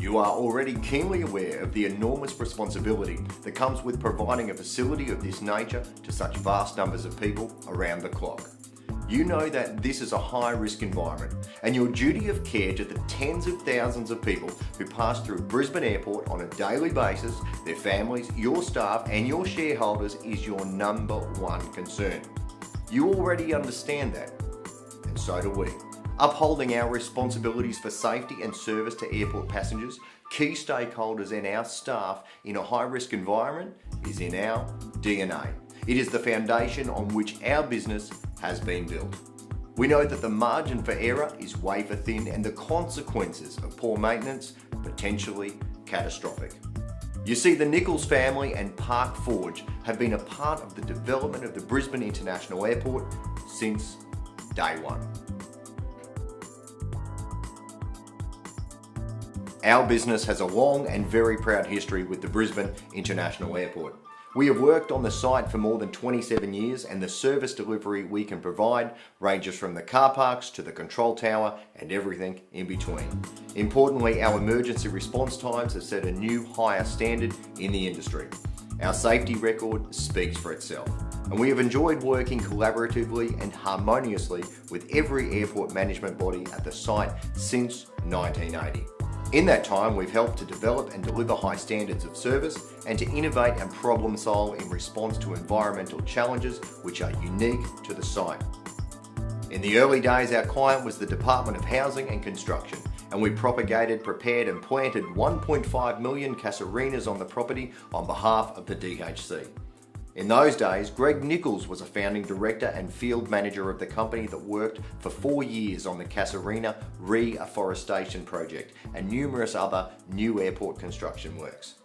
You are already keenly aware of the enormous responsibility that comes with providing a facility of this nature to such vast numbers of people around the clock. You know that this is a high-risk environment, and your duty of care to the tens of thousands of people who pass through Brisbane Airport on a daily basis, their families, your staff and your shareholders is your number one concern. You already understand that, and so do we. Upholding our responsibilities for safety and service to airport passengers, key stakeholders and our staff in a high-risk environment is in our DNA. It is the foundation on which our business has been built. We know that the margin for error is wafer thin and the consequences of poor maintenance potentially catastrophic. You see, the Nichols family and Park Forge have been a part of the development of the Brisbane International Airport since day one. Our business has a long and very proud history with the Brisbane International Airport. We have worked on the site for more than 27 years, and the service delivery we can provide ranges from the car parks to the control tower and everything in between. Importantly, our emergency response times have set a new higher standard in the industry. Our safety record speaks for itself, and we have enjoyed working collaboratively and harmoniously with every airport management body at the site since 1980. In that time, we've helped to develop and deliver high standards of service and to innovate and problem solve in response to environmental challenges which are unique to the site. In the early days, our client was the Department of Housing and Construction, and we propagated, prepared and planted 1.5 million casuarinas on the property on behalf of the DHC. In those days, Greg Nichols was a founding director and field manager of the company that worked for 4 years on the Casuarina Reforestation Project and numerous other new airport construction works.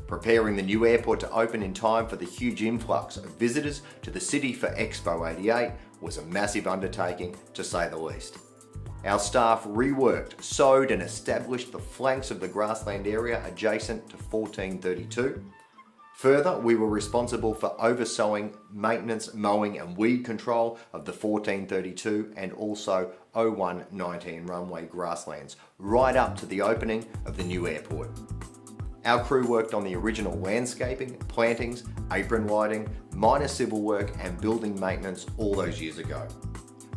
Preparing the new airport to open in time for the huge influx of visitors to the city for Expo 88 was a massive undertaking, to say the least. Our staff reworked, sowed and established the flanks of the grassland area adjacent to 1432. Further, we were responsible for oversowing, maintenance, mowing and weed control of the 1432 and also 0119 runway grasslands, right up to the opening of the new airport. Our crew worked on the original landscaping, plantings, apron lighting, minor civil work and building maintenance all those years ago.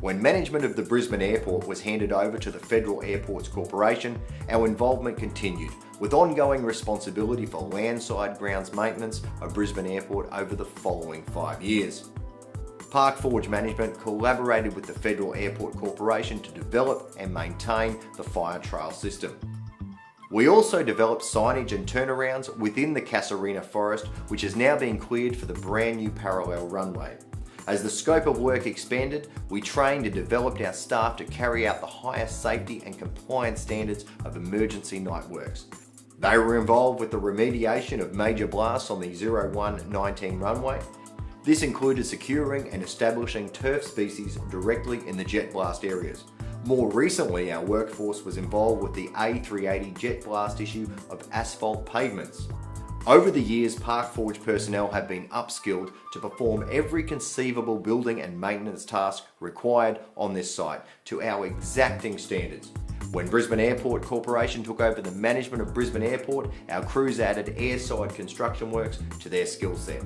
When management of the Brisbane Airport was handed over to the Federal Airports Corporation, our involvement continued, with ongoing responsibility for landside grounds maintenance of Brisbane Airport over the following 5 years. Park Forge Management collaborated with the Federal Airport Corporation to develop and maintain the fire trail system. We also developed signage and turnarounds within the Casuarina Forest, which is now being cleared for the brand new parallel runway. As the scope of work expanded, we trained and developed our staff to carry out the highest safety and compliance standards of emergency night works. They were involved with the remediation of major blasts on the 0119 runway. This included securing and establishing turf species directly in the jet blast areas. More recently, our workforce was involved with the A380 jet blast issue of asphalt pavements. Over the years, Park Forge personnel have been upskilled to perform every conceivable building and maintenance task required on this site to our exacting standards. When Brisbane Airport Corporation took over the management of Brisbane Airport, our crews added airside construction works to their skill set.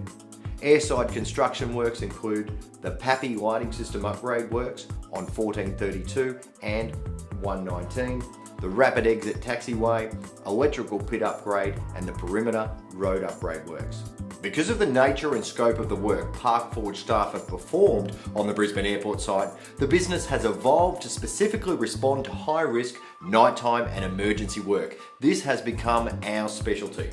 Airside construction works include the PAPI lighting system upgrade works on 1432 and 119, the rapid exit taxiway, electrical pit upgrade and the perimeter road upgrade works. Because of the nature and scope of the work Park Forge staff have performed on the Brisbane Airport site, the business has evolved to specifically respond to high-risk, nighttime and emergency work. This has become our specialty.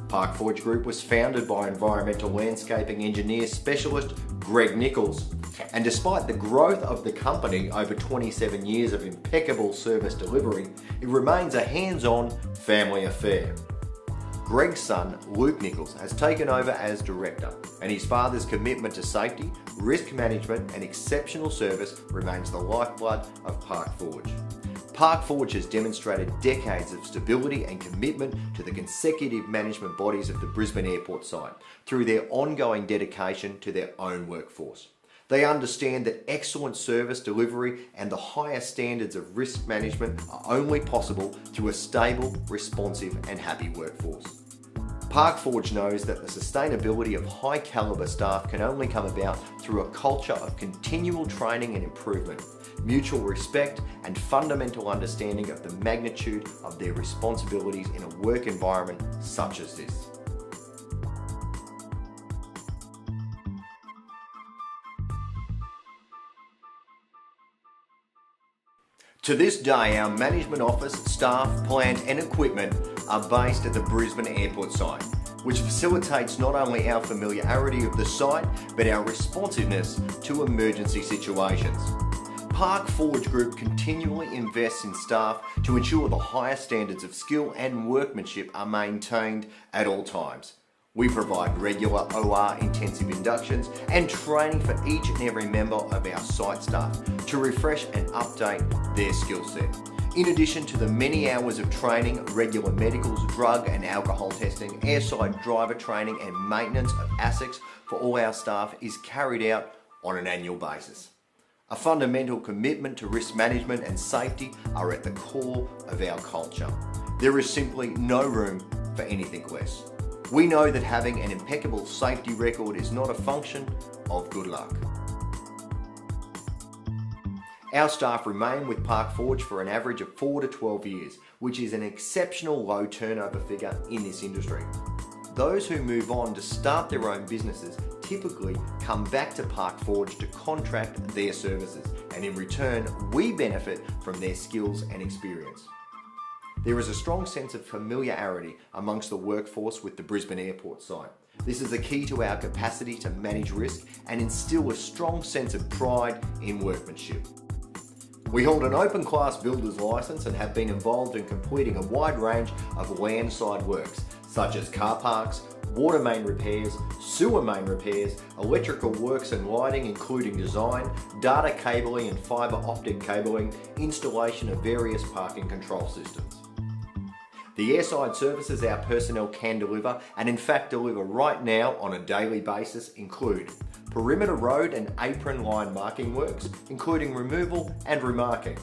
Park Forge Group was founded by environmental landscaping engineer specialist Greg Nichols, and despite the growth of the company over 27 years of impeccable service delivery, it remains a hands-on family affair. Greg's son, Luke Nichols, has taken over as director, and his father's commitment to safety, risk management and exceptional service remains the lifeblood of Park Forge. Park Forge has demonstrated decades of stability and commitment to the consecutive management bodies of the Brisbane Airport site through their ongoing dedication to their own workforce. They understand that excellent service delivery and the highest standards of risk management are only possible through a stable, responsive and happy workforce. Parkforge knows that the sustainability of high caliber staff can only come about through a culture of continual training and improvement, mutual respect and fundamental understanding of the magnitude of their responsibilities in a work environment such as this. To this day, our management office, staff, plant and equipment are based at the Brisbane Airport site, which facilitates not only our familiarity of the site, but our responsiveness to emergency situations. Parkforge Group continually invests in staff to ensure the highest standards of skill and workmanship are maintained at all times. We provide regular OR intensive inductions and training for each and every member of our site staff to refresh and update their skill set. In addition to the many hours of training, regular medicals, drug and alcohol testing, airside driver training and maintenance of ASICs for all our staff is carried out on an annual basis. A fundamental commitment to risk management and safety are at the core of our culture. There is simply no room for anything less. We know that having an impeccable safety record is not a function of good luck. Our staff remain with Parkforge for an average of 4 to 12 years, which is an exceptional low turnover figure in this industry. Those who move on to start their own businesses typically come back to Parkforge to contract their services, and in return, we benefit from their skills and experience. There is a strong sense of familiarity amongst the workforce with the Brisbane Airport site. This is a key to our capacity to manage risk and instill a strong sense of pride in workmanship. We hold an open class builder's licence and have been involved in completing a wide range of landside works, such as car parks, water main repairs, sewer main repairs, electrical works and lighting including design, data cabling and fibre optic cabling, installation of various parking control systems. The airside services our personnel can deliver, and in fact deliver right now on a daily basis, include perimeter road and apron line marking works, including removal and remarking.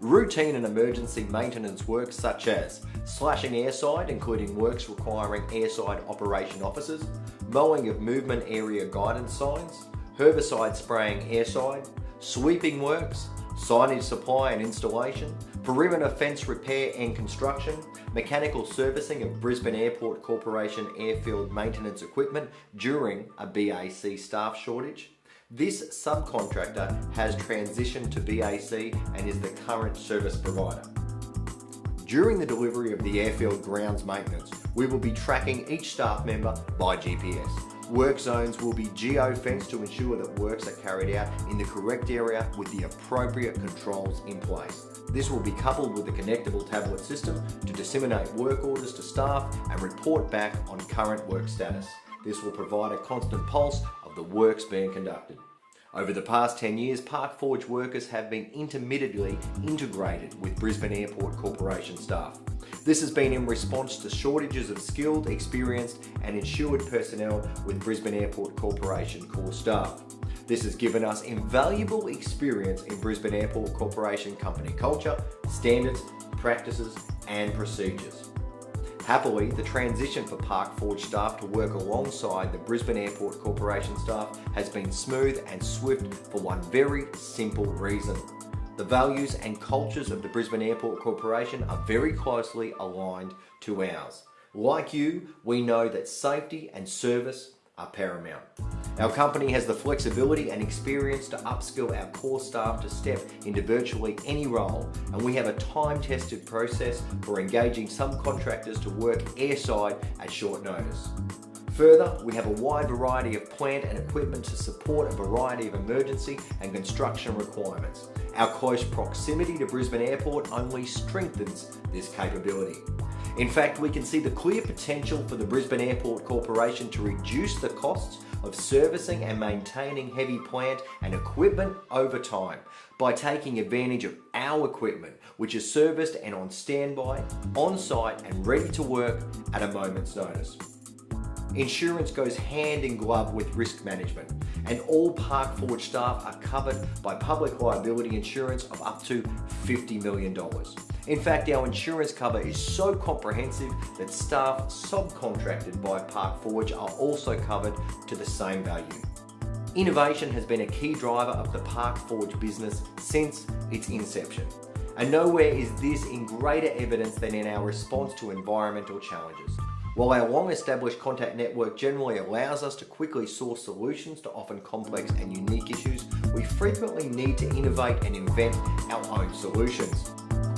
Routine and emergency maintenance works such as slashing airside, including works requiring airside operation officers, mowing of movement area guidance signs, herbicide spraying airside, sweeping works, signage supply and installation, perimeter fence repair and construction, mechanical servicing of Brisbane Airport Corporation airfield maintenance equipment during a BAC staff shortage. This subcontractor has transitioned to BAC and is the current service provider. During the delivery of the airfield grounds maintenance, we will be tracking each staff member by GPS. Work zones will be geo-fenced to ensure that works are carried out in the correct area with the appropriate controls in place. This will be coupled with a connectable tablet system to disseminate work orders to staff and report back on current work status. This will provide a constant pulse of the works being conducted. Over the past 10 years, Parkforge workers have been intermittently integrated with Brisbane Airport Corporation staff. This has been in response to shortages of skilled, experienced and insured personnel with Brisbane Airport Corporation core staff. This has given us invaluable experience in Brisbane Airport Corporation company culture, standards, practices and procedures. Happily, the transition for Parkforge staff to work alongside the Brisbane Airport Corporation staff has been smooth and swift for one very simple reason. The values and cultures of the Brisbane Airport Corporation are very closely aligned to ours. Like you, we know that safety and service are paramount. Our company has the flexibility and experience to upskill our core staff to step into virtually any role, and we have a time-tested process for engaging subcontractors to work airside at short notice. Further, we have a wide variety of plant and equipment to support a variety of emergency and construction requirements. Our close proximity to Brisbane Airport only strengthens this capability. In fact, we can see the clear potential for the Brisbane Airport Corporation to reduce the costs of servicing and maintaining heavy plant and equipment over time by taking advantage of our equipment, which is serviced and on standby, on site and ready to work at a moment's notice. Insurance goes hand in glove with risk management. and all Park Forge staff are covered by public liability insurance of up to $50 million. In fact, our insurance cover is so comprehensive that staff subcontracted by Park Forge are also covered to the same value. Innovation has been a key driver of the Park Forge business since its inception. And nowhere is this in greater evidence than in our response to environmental challenges. While our long-established contact network generally allows us to quickly source solutions to often complex and unique issues, we frequently need to innovate and invent our own solutions.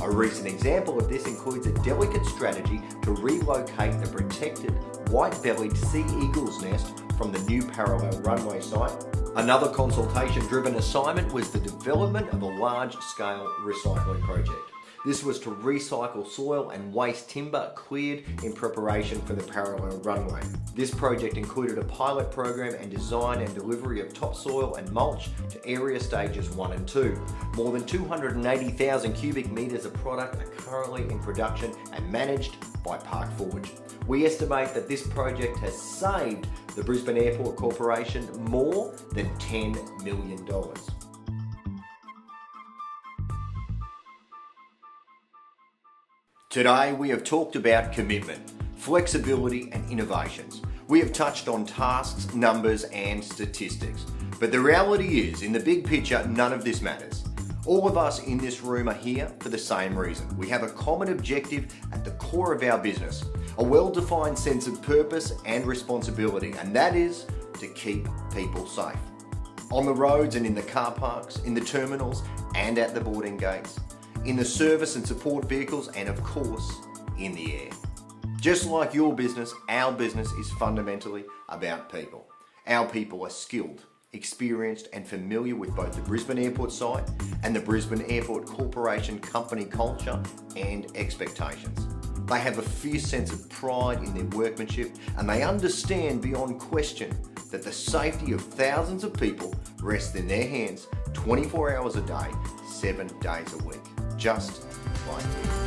A recent example of this includes a delicate strategy to relocate the protected white-bellied sea eagle's nest from the new parallel runway site. Another consultation-driven assignment was the development of a large-scale recycling project. This was to recycle soil and waste timber cleared in preparation for the parallel runway. This project included a pilot program and design and delivery of topsoil and mulch to area stages 1 and 2. More than 280,000 cubic meters of product are currently in production and managed by Park Forge. We estimate that this project has saved the Brisbane Airport Corporation more than $10 million. Today we have talked about commitment, flexibility and innovations. We have touched on tasks, numbers and statistics. But the reality is, in the big picture, none of this matters. All of us in this room are here for the same reason. We have a common objective at the core of our business, a well-defined sense of purpose and responsibility, and that is to keep people safe. On the roads and in the car parks, in the terminals and at the boarding gates, in the service and support vehicles, and of course, in the air. Just like your business, our business is fundamentally about people. Our people are skilled, experienced and familiar with both the Brisbane Airport site and the Brisbane Airport Corporation company culture and expectations. They have a fierce sense of pride in their workmanship, and they understand beyond question that the safety of thousands of people rests in their hands 24 hours a day, 7 days a week. Just like you.